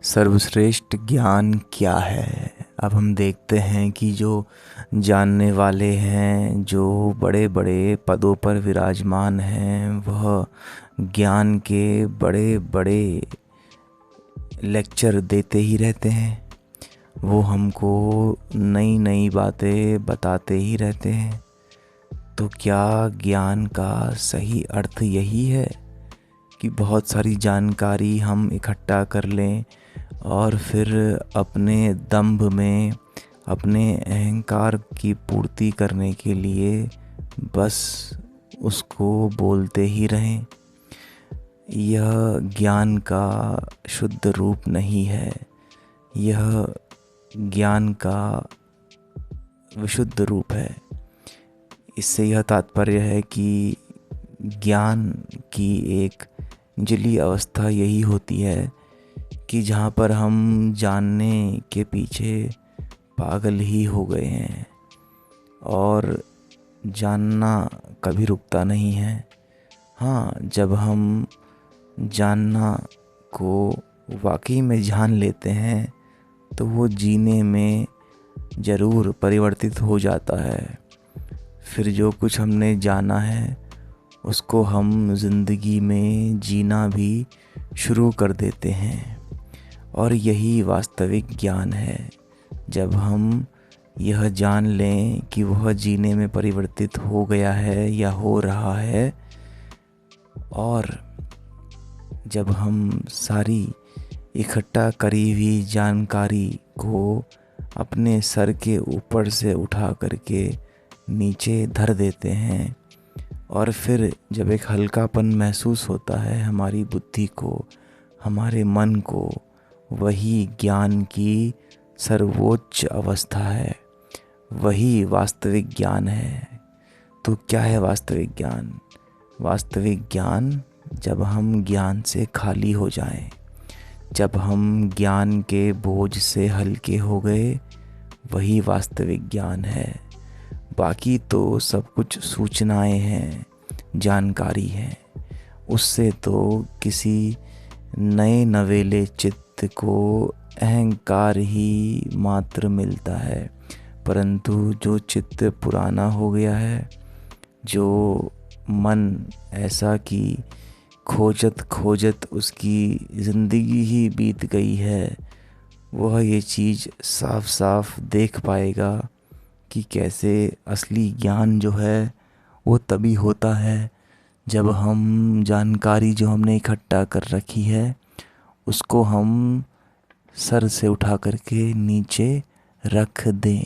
सर्वश्रेष्ठ ज्ञान क्या है। अब हम देखते हैं कि जो जानने वाले हैं, जो बड़े बड़े पदों पर विराजमान हैं, वह ज्ञान के बड़े बड़े लेक्चर देते ही रहते हैं। वो हमको नई नई बातें बताते ही रहते हैं। तो क्या ज्ञान का सही अर्थ यही है कि बहुत सारी जानकारी हम इकट्ठा कर लें और फिर अपने दंभ में, अपने अहंकार की पूर्ति करने के लिए बस उसको बोलते ही रहें? यह ज्ञान का शुद्ध रूप नहीं है। यह ज्ञान का विशुद्ध रूप है। इससे यह तात्पर्य है कि ज्ञान की एक निचली अवस्था यही होती है कि जहाँ पर हम जानने के पीछे पागल ही हो गए हैं और जानना कभी रुकता नहीं है। हाँ, जब हम जानना को वाकई में जान लेते हैं तो वो जीने में ज़रूर परिवर्तित हो जाता है। फिर जो कुछ हमने जाना है उसको हम ज़िंदगी में जीना भी शुरू कर देते हैं। और यही वास्तविक ज्ञान है। जब हम यह जान लें कि वह जीने में परिवर्तित हो गया है या हो रहा है, और जब हम सारी इकट्ठा करी हुई जानकारी को अपने सर के ऊपर से उठा करके नीचे धर देते हैं, और फिर जब एक हल्कापन महसूस होता है हमारी बुद्धि को, हमारे मन को, वही ज्ञान की सर्वोच्च अवस्था है। वही वास्तविक ज्ञान है। तो क्या है वास्तविक ज्ञान? वास्तविक ज्ञान जब हम ज्ञान से खाली हो जाएं, जब हम ज्ञान के बोझ से हल्के हो गए, वही वास्तविक ज्ञान है। बाकी तो सब कुछ सूचनाएं हैं, जानकारी है। उससे तो किसी नए नवेले चित्त को अहंकार ही मात्र मिलता है। परंतु जो चित्त पुराना हो गया है, जो मन ऐसा कि खोजत खोजत उसकी ज़िंदगी ही बीत गई है, वह ये चीज़ साफ साफ देख पाएगा कि कैसे असली ज्ञान जो है वो तभी होता है जब हम जानकारी जो हमने इकट्ठा कर रखी है उसको हम सर से उठा करके नीचे रख दें।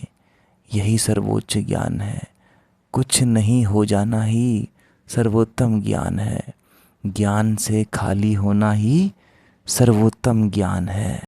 यही सर्वोच्च ज्ञान है। कुछ नहीं हो जाना ही सर्वोत्तम ज्ञान है। ज्ञान से खाली होना ही सर्वोत्तम ज्ञान है।